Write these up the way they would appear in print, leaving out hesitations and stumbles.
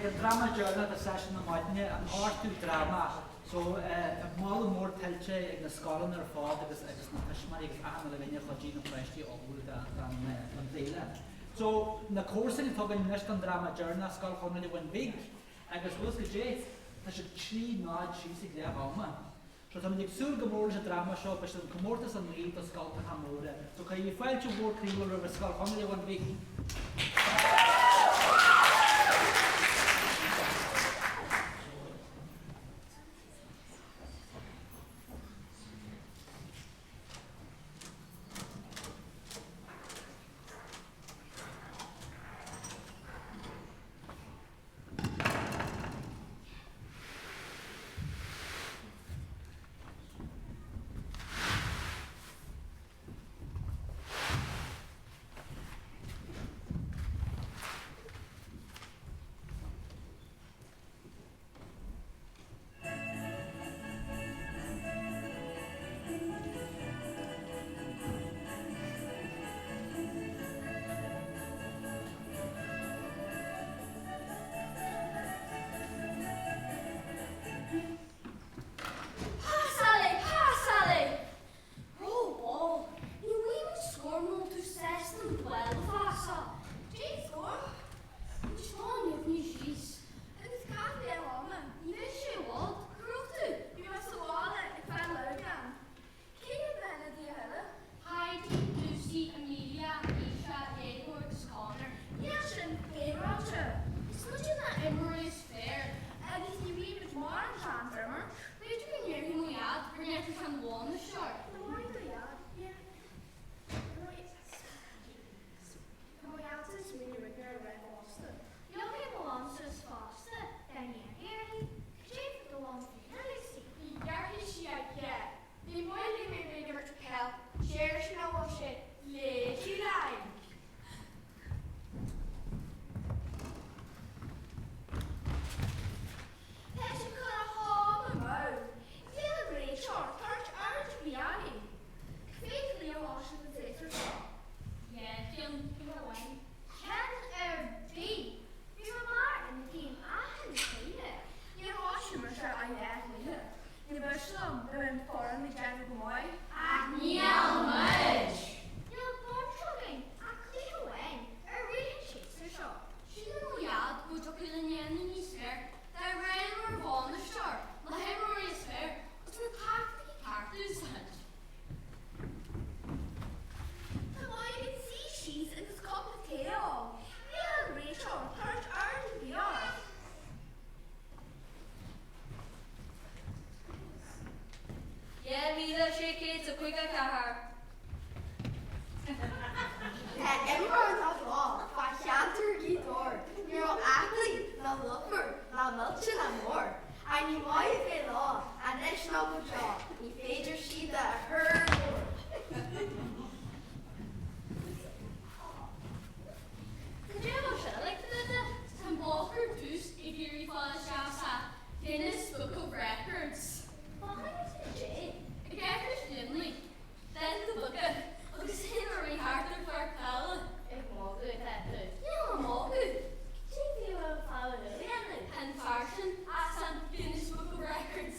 take a drama journal at a session na maidne an ártú drama. So mála mór tiltte ag na scolann ar fád agus na tuismar agus aithne le bhaine chodí na pleistí ógúil an dhéile. So na cóirsa ní tugann nes an drama journal scoil chuna le bhain big agus bhuas go dé tá sé trí náid síos ag leabháma. So tá ag súil go mór a drama seo bes an comórtas an rí a scoilta ha móra. So ca í fáilte mór críúil ar scoil chuna le bhain big. Guinness Book of Records.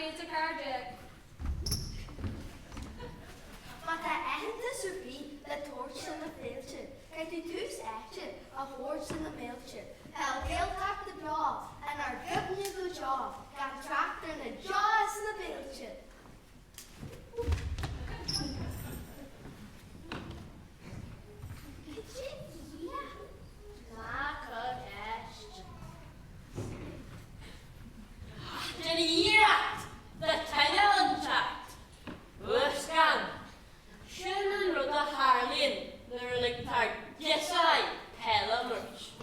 is a cardiac. Maar dat echte Sophie, dat hoortje en een veeltje. Kijk u thuis echtje, een hoortje en een mailtje. Heel geld op de blauw en haar gut nu goed job. Gaan tractor en een jaws en een beeldje. Den hierat, det tennelantatt. Wøskan. Skjønnen rodda harlin, når det liktar jesai, hela mørk.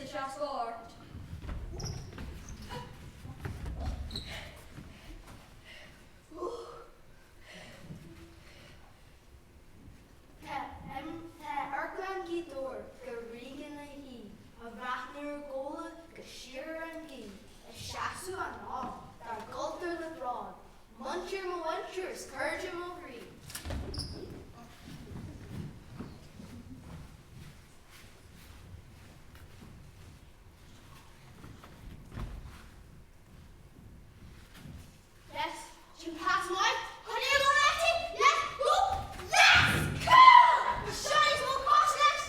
is just art. Arkland gi door, ge regen a hi, a rachner gola, ge sheer an gi, a shasu an all, dar gulter the broad, muncher mo wenchers, courage mo green. Yes, she passed my. How do you go at it? Yes, whoop, yes, cool. The shines will cross next.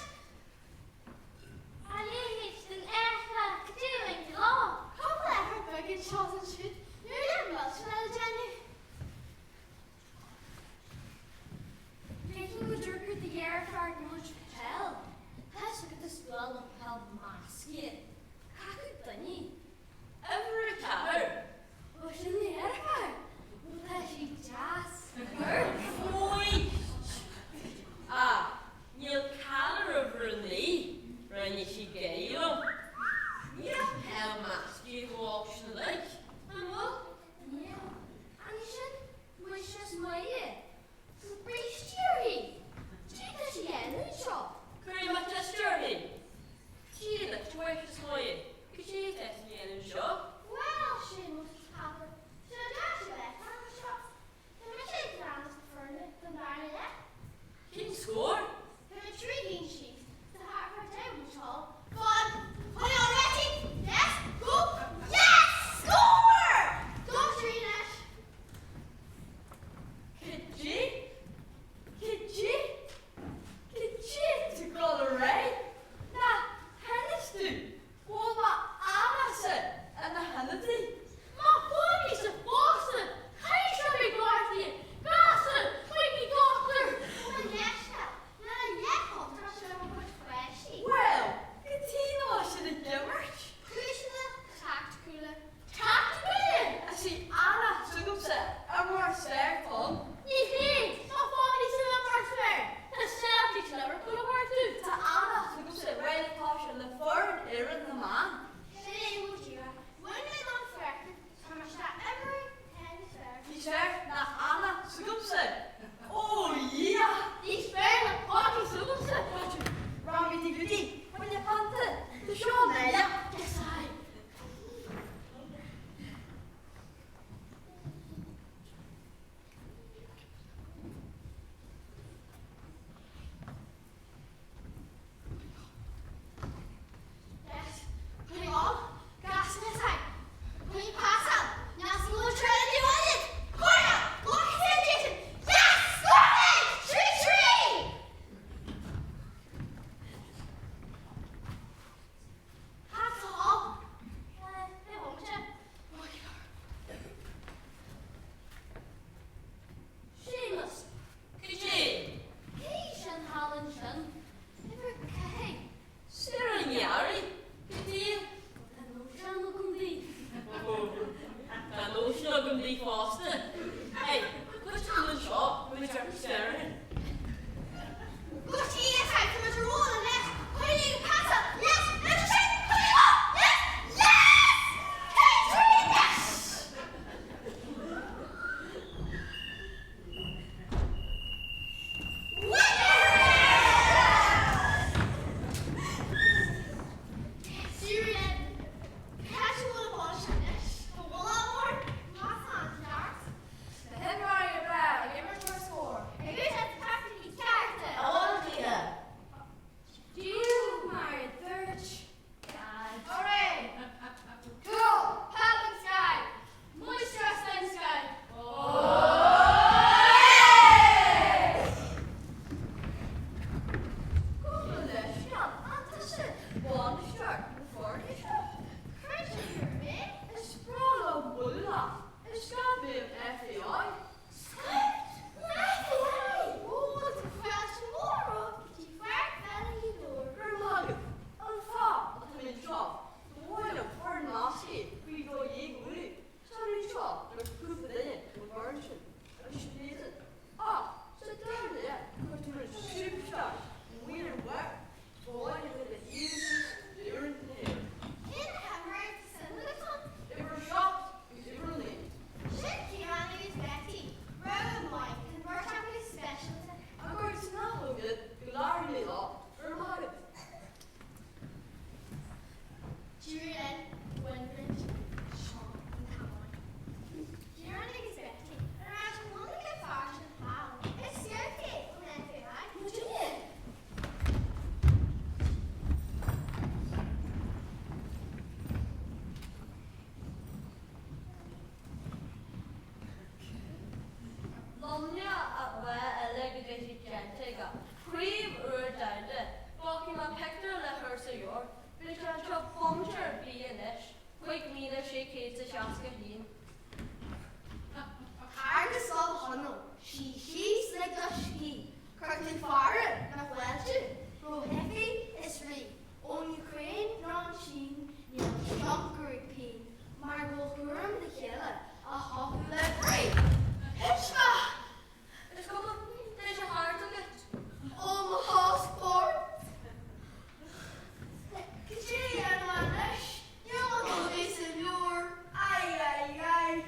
Alleen heeft een erg getuurlijk law. How clever, big and shot and shoot. You're in well, smell Jenny. Somnia at where elegant gentega. Cream urdide. Walking my pector let her say your. Which I shall puncture be an ish. Quick me the shake hates the shaska heen. Agus all hunnel. She's like a ski. Curtain fire, na Welsh. Ro heavy is re. On Ukraine, non sheen. Near Junkery Peen. Margot Hurum the killer. A hawk let free. Hitchma! It's come up. There's your heart of it. Oh, my passport. Could you hear my dish? You're not going to lure. Aye, aye, aye.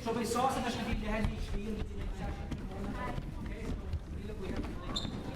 So we saw some of the people had to experience in the session. Okay, so we look, we have to